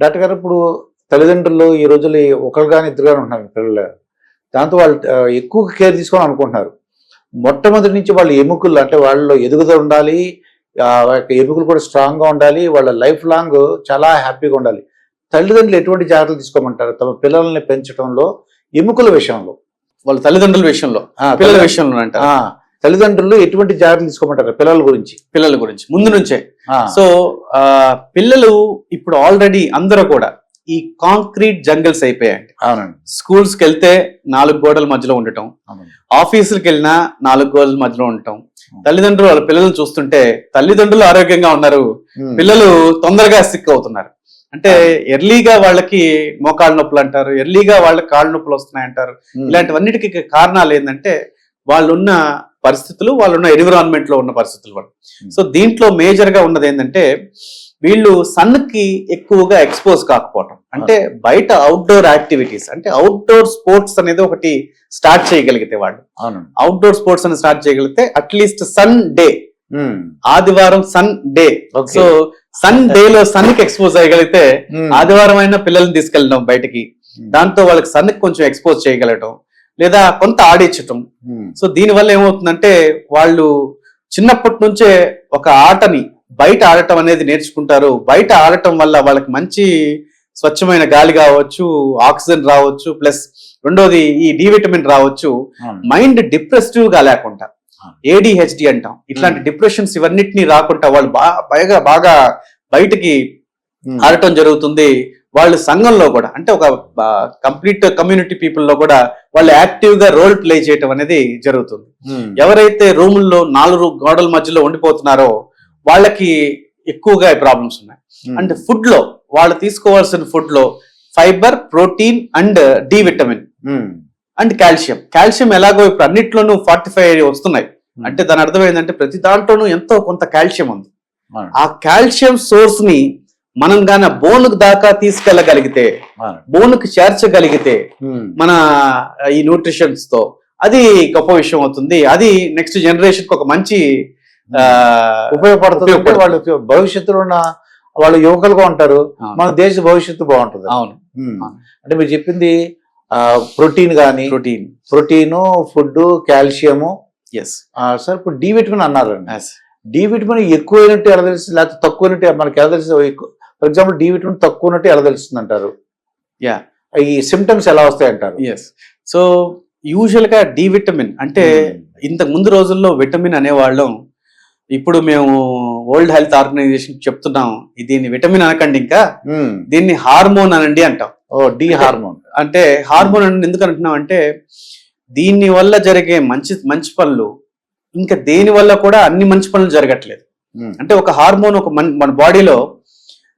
Doctor గారు ఇప్పుడు తల్లిదండ్రులు ఈ రోజుల్లో ఒకరు కానీ ఇద్దరు కానీ ఉంటున్నారు పిల్లలు. దాంతో వాళ్ళు ఎక్కువ కేర్ తీసుకోవాలని అనుకుంటున్నారు. మొట్టమొదటి నుంచి వాళ్ళు ఎముకలు అంటే వాళ్ళలో ఎదుగుదల ఉండాలి, ఎముకలు కూడా స్ట్రాంగ్గా ఉండాలి, వాళ్ళ లైఫ్ లాంగ్ చాలా హ్యాపీగా ఉండాలి. తల్లిదండ్రులు ఎటువంటి జాగ్రత్తలు తీసుకోమంటారు తమ పిల్లల్ని పెంచడంలో, ఎముకల విషయంలో? వాళ్ళ తల్లిదండ్రుల విషయంలో, పిల్లల విషయంలో అంట. తల్లిదండ్రులు ఎటువంటి జాగ్రత్తలు తీసుకోమంటారు పిల్లల గురించి ముందు నుంచే? సో పిల్లలు ఇప్పుడు ఆల్రెడీ అందరూ కూడా ఈ కాంక్రీట్ జంగల్స్ అయిపోయాయండి. అవునండి. స్కూల్స్కి వెళ్తే 4 గోడల మధ్యలో ఉండటం, ఆఫీసులకు వెళ్ళినా 4 గోడల మధ్యలో ఉండటం. తల్లిదండ్రులు వాళ్ళ పిల్లల్ని చూస్తుంటే తల్లిదండ్రులు ఆరోగ్యంగా ఉన్నారు, పిల్లలు తొందరగా సిక్ అవుతున్నారు. అంటే ఎర్లీగా వాళ్ళకి మోకాళ్ళ నొప్పులు అంటారు, ఎర్లీగా వాళ్ళకి కాళ్ళ నొప్పులు వస్తున్నాయి అంటారు. ఇలాంటివన్నిటికీ కారణాలు ఏంటంటే వాళ్ళున్న పరిస్థితులు, వాళ్ళున్న ఎన్విరాన్మెంట్ లో ఉన్న పరిస్థితులు వాళ్ళు. సో దీంట్లో మేజర్ గా ఉన్నది ఏంటంటే వీళ్ళు సన్ కి ఎక్కువగా ఎక్స్పోజ్ కాకపోవటం. అంటే బయట అవుట్డోర్ యాక్టివిటీస్, అంటే అవుట్డోర్ స్పోర్ట్స్ అనేది ఒకటి స్టార్ట్ చేయగలిగితే, వాళ్ళు అవుట్డోర్ స్పోర్ట్స్ అని స్టార్ట్ చేయగలిగితే అట్లీస్ట్ సన్ డే, ఆదివారం Sunday, so Sunday లో సన్ కి ఎక్స్పోజ్ అయ్యగలిగితే ఆదివారం అయినా పిల్లల్ని తీసుకెళ్ళడం బయటకి, దాంతో వాళ్ళకి సన్ కి కొంచెం ఎక్స్పోజ్ చేయగలగటం, లేదా కొంత ఆడించటం. సో దీనివల్ల ఏమవుతుందంటే వాళ్ళు చిన్నప్పటి నుంచే ఒక ఆటని బయట ఆడటం అనేది నేర్చుకుంటారు. బయట ఆడటం వల్ల వాళ్ళకి మంచి స్వచ్ఛమైన గాలి కావచ్చు, ఆక్సిజన్ రావచ్చు, ప్లస్ రెండోది ఈ డి విటమిన్ రావచ్చు. మైండ్ డిప్రెసివ్ గా లేకుండా, ADHD అంటాం, ఇట్లాంటి డిప్రెషన్స్ ఇవన్నిటినీ రాకుండా వాళ్ళు బాగా బయటకి ఆడటం జరుగుతుంది. వాళ్ళు సంఘంలో కూడా, అంటే ఒక కంప్లీట్ కమ్యూనిటీ పీపుల్ లో కూడా వాళ్ళు యాక్టివ్ గా రోల్ ప్లే చేయటం అనేది జరుగుతుంది. ఎవరైతే రూముల్లో 4 గోడల మధ్యలో ఉండిపోతున్నారో వాళ్ళకి ఎక్కువగా ప్రాబ్లమ్స్ ఉన్నాయి. అండ్ ఫుడ్ లో వాళ్ళు తీసుకోవాల్సిన ఫుడ్ లో fibre, protein and D vitamin and calcium ఎలాగో ఇప్పుడు అన్నిట్లోనూ 45 వస్తున్నాయి. అంటే దాని అర్థం ఏంటంటే ప్రతి దాంట్లోనూ ఎంతో కొంత కాల్షియం ఉంది. ఆ కాల్షియం సోర్స్ ని మనం గాన బోన్కు దాకా తీసుకెళ్ళగలిగితే, బోన్కు చేర్చగలిగితే మన ఈ న్యూట్రిషన్స్ తో, అది గొప్ప విషయం అవుతుంది. అది నెక్స్ట్ జనరేషన్ కి ఒక మంచి ఉపయోగపడుతుంది. వాళ్ళు భవిష్యత్తులో ఉన్న వాళ్ళు యువకులుగా ఉంటారు, మన దేశ భవిష్యత్తు బాగుంటుంది. అవును. అంటే మీరు చెప్పింది ప్రోటీన్ కానీ, ప్రోటీన్ ఫుడ్, కాల్షియము. సార్ ఇప్పుడు డి విటమిన్ అన్నారు. డి విటమిన్ ఎక్కువైనట్టు ఎలా తెలుస్తుంది, లేకపోతే తక్కువైనట్టు మనకి ఎలా తెలుస్తుంది? ఫర్ ఎగ్జాంపుల్ డి విటమిన్ తక్కువైనట్టు ఎలా తెలుస్తుంది అంటారు? ఈ సిమ్టమ్స్ ఎలా వస్తాయి అంటారు? సో యూజువల్ గా డి విటమిన్ అంటే ఇంతకు ముందు రోజుల్లో విటమిన్ అనేవాళ్ళం, ఇప్పుడు మేము వరల్డ్ హెల్త్ ఆర్గనైజేషన్ చెప్తున్నాం దీన్ని విటమిన్ అనకండి, ఇంకా దీన్ని హార్మోన్ అనండి అంటాం. డి హార్మోన్ అంటే హార్మోన్ అని ఎందుకు అంటున్నాం అంటే దీని వల్ల జరిగే మంచి పనులు ఇంకా దేని వల్ల కూడా అన్ని మంచి పనులు జరగట్లేదు. అంటే ఒక హార్మోన్ మన బాడీలో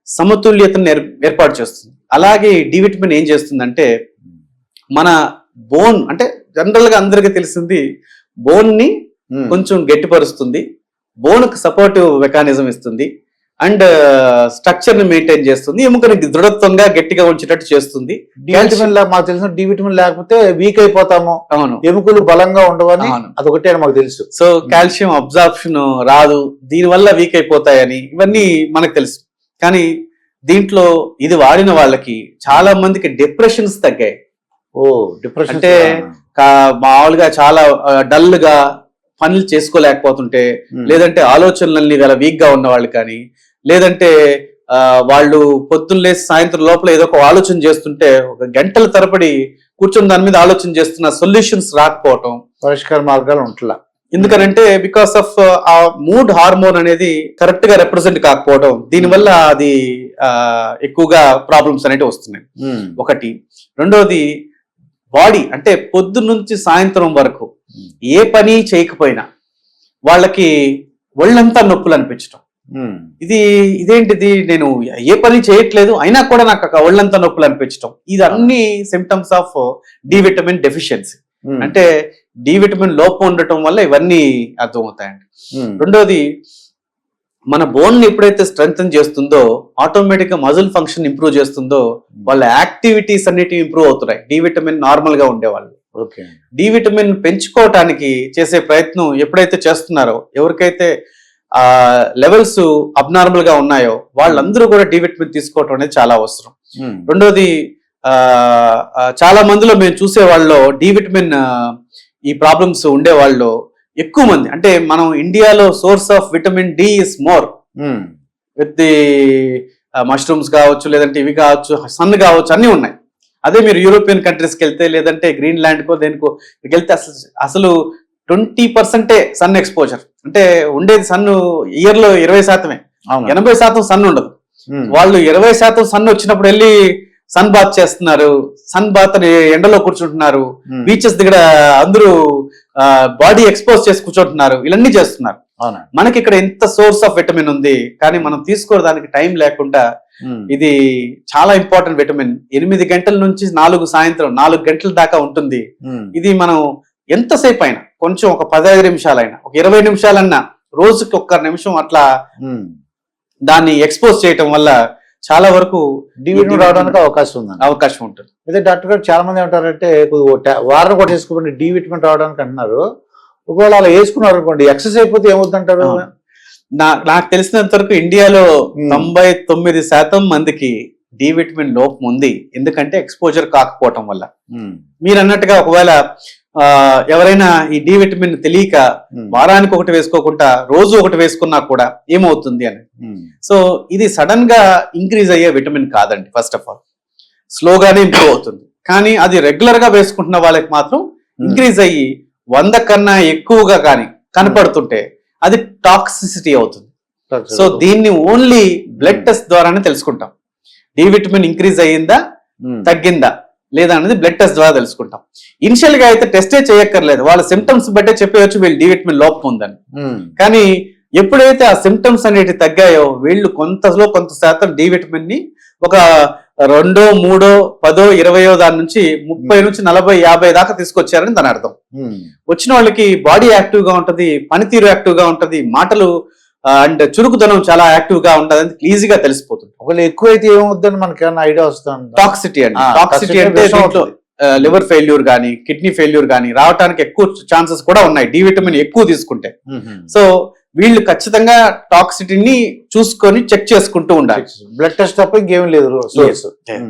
సమతుల్యతను ఏర్పాటు చేస్తుంది. అలాగే డి విటమిన్ ఏం చేస్తుందంటే మన బోన్, అంటే జనరల్ గా అందరికీ తెలిసింది, బోన్ ని కొంచెం గట్టిపరుస్తుంది, బోన్కు సపోర్టివ్ మెకానిజం ఇస్తుంది, అండ్ స్ట్రక్చర్ ని మెయింటైన్ చేస్తుంది, ఎముకని దృఢత్వంగా గట్టిగా ఉంచేటట్టు చేస్తుంది. మాకు తెలిసిన డి విటమిన్ లేకపోతే వీక్ అయిపోతాము, ఎముకలు బలంగా ఉండవని అదొకటే మాకు తెలుసు. సో కాల్షియం అబ్జార్ప్షన్ రాదు, దీనివల్ల వీక్ అయిపోతాయని ఇవన్నీ మనకు తెలుసు. కానీ దీంట్లో ఇది వాడిన వాళ్ళకి చాలా మందికి డిప్రెషన్స్ తగ్గాయి. డిప్రెషన్ అంటే మామూలుగా చాలా డల్ గా పనులు చేసుకోలేకపోతుంటే, లేదంటే ఆలోచనలన్నీ చాలా వీక్ గా ఉన్న వాళ్ళు కానీ, లేదంటే వాళ్ళు పొద్దున్న లేసి సాయంత్రం లోపల ఏదో ఒక ఆలోచన చేస్తుంటే ఒక గంటల తరబడి కూర్చొని దాని మీద ఆలోచన చేస్తున్న సొల్యూషన్స్ రాకపోవటం, పరిష్కార మార్గాలు ఉంటలా. ఎందుకనంటే బికాస్ ఆఫ్ ఆ మూడ్ హార్మోన్ అనేది కరెక్ట్ గా రిప్రజెంట్ కాకపోవడం, దీనివల్ల అది ఎక్కువగా ప్రాబ్లమ్స్ అనేవి వస్తున్నాయి. ఒకటి. రెండోది బాడీ, అంటే పొద్దు నుంచి సాయంత్రం వరకు ఏ పని చేయకపోయినా వాళ్ళకి ఒళ్ళంతా నొప్పులు అనిపించడం. ఇదేంటిది, నేను ఏ పని చేయట్లేదు అయినా కూడా నాకు ఒళ్ళంతా నొప్పులు అనిపించడం, ఇది అన్ని symptoms of D vitamin deficiency. అంటే డి విటమిన్ లోపం ఉండటం వల్ల ఇవన్నీ అర్థమవుతాయండి. రెండోది, మన బోన్ ని ఎప్పుడైతే స్ట్రెంగ్తన్ చేస్తుందో ఆటోమేటిక్ గా మజిల్ ఫంక్షన్ ఇంప్రూవ్ చేస్తుందో వాళ్ళ యాక్టివిటీస్ అన్నిటి ఇంప్రూవ్ అవుతున్నాయి. డి విటమిన్ నార్మల్ గా ఉండేవాళ్ళు డి విటమిన్ పెంచుకోవటానికి చేసే ప్రయత్నం ఎప్పుడైతే చేస్తున్నారో, ఎవరికైతే లెవెల్స్ అబ్నార్మల్ గా ఉన్నాయో వాళ్ళందరూ కూడా డి విటమిన్ తీసుకోవటం అనేది చాలా అవసరం. రెండోది చాలా మందిలో మేము చూసే వాళ్ళలో డి విటమిన్ ఈ ప్రాబ్లమ్స్ ఉండే వాళ్ళు ఎక్కువ మంది, అంటే మనం ఇండియాలో source of vitamin D is more with the mushrooms కావచ్చు, లేదంటే ఇవి కావచ్చు, సన్ కావచ్చు, అన్ని ఉన్నాయి. అదే మీరు యూరోపియన్ కంట్రీస్కి వెళ్తే, లేదంటే గ్రీన్ ల్యాండ్కో దేనికో వెళ్తే అసలు 20% సన్ ఎక్స్పోజర్, అంటే ఉండేది సన్ ఇయర్ లో 20%, 80% సన్ ఉండదు. వాళ్ళు 20% సన్ వచ్చినప్పుడు వెళ్ళి సన్ బాత్ చేస్తున్నారు, సన్ బాత్ అని ఎండలో కూర్చుంటున్నారు, బీచెస్ దగ్గర అందరూ బాడీ ఎక్స్పోజ్ చేసి కూర్చుంటున్నారు, ఇవన్నీ చేస్తున్నారు. మనకి ఇక్కడ ఎంత సోర్స్ ఆఫ్ విటమిన్ ఉంది, కానీ మనం తీసుకోవడానికి టైం లేకుండా ఇది చాలా ఇంపార్టెంట్ విటమిన్. 8 గంటల నుంచి 4 4 గంటల దాకా ఉంటుంది. ఇది మనం ఎంతసేపు అయినా కొంచెం ఒక 15 నిమిషాలైనా, ఒక 20 నిమిషాలన్నా, రోజుకి 1 నిమిషం అట్లా దాన్ని ఎక్స్పోజ్ చేయటం వల్ల చాలా వరకు డి విటమిన్ రావడానికి అవకాశం ఉంటుంది. అయితే డాక్టర్ గారు చాలా మంది ఏమంటారంటే వారం కూడా వేసుకోండి డి విటమిన్ రావడానికి అంటున్నారు. ఒకవేళ అలా వేసుకున్నారు అనుకోండి, ఎక్సెస్ అయిపోతే ఏమవుతుంటారు? నాకు తెలిసినంత వరకు ఇండియాలో 99% మందికి డి విటమిన్ లోపం ఉంది. ఎందుకంటే ఎక్స్పోజర్ కాకపోవటం వల్ల. మీరు అన్నట్టుగా ఒకవేళ ఎవరైనా ఈ డి విటమిన్ తెలియక వారానికి ఒకటి వేసుకోకుండా రోజు ఒకటి వేసుకున్నా కూడా ఏమవుతుంది అని. సో ఇది సడన్ గా ఇంక్రీజ్ అయ్యే విటమిన్ కాదండి. ఫస్ట్ ఆఫ్ ఆల్ స్లోగానే ఇంప్రూవ్ అవుతుంది, కానీ అది రెగ్యులర్ గా వేసుకుంటున్న వాళ్ళకి మాత్రం ఇంక్రీజ్ అయ్యి 100 కన్నా ఎక్కువగా కానీ కనపడుతుంటే అది టాక్సిసిటీ అవుతుంది. సో దీన్ని ఓన్లీ బ్లడ్ టెస్ట్ ద్వారానే తెలుసుకుంటాం. డి విటమిన్ ఇంక్రీజ్ అయ్యిందా, తగ్గిందా లేదా అనేది బ్లడ్ టెస్ట్ ద్వారా తెలుసుకుంటాం. ఇనిషియల్ గా అయితే టెస్టే చేయక్కర్లేదు, వాళ్ళ సిమ్టమ్స్ బట్టే చెప్పవచ్చు వీళ్ళు డి విటమిన్ లోపం ఉందని. కానీ ఎప్పుడైతే ఆ సిమ్టమ్స్ అనేవి తగ్గాయో వీళ్ళు కొంత శాతం డి విటమిన్ ని ఒక 2, 3, 10, 20 దాని నుంచి 30 నుంచి 40, 50 దాకా తీసుకొచ్చారని దాని అర్థం. వచ్చిన వాళ్ళకి బాడీ యాక్టివ్ గా ఉంటది, పనితీరు యాక్టివ్ గా ఉంటది, మాటలు అండ్ చురుకుదనం చాలా యాక్టివ్ గా ఉంటది, ఈజీగా తెలిసిపోతుంది. ఒకవేళ ఎక్కువైతే ఏమవుతుందని మనకి ఏమైనా ఐడియా వస్తుంది? టాక్సిటీ అండి. టాక్సిటీ అంటే లివర్ ఫెయిల్యూర్ గానీ, కిడ్నీ ఫెయిల్యూర్ గానీ రావడానికి ఎక్కువ ఛాన్సెస్ కూడా ఉన్నాయి డి విటమిన్ ఎక్కువ తీసుకుంటే. సో వీళ్ళు ఖచ్చితంగా టాక్సిటీని చూసుకొని చెక్ చేసుకుంటూ ఉండాలి. బ్లడ్ టెస్ట్ తప్ప ఇంకేం లేదు.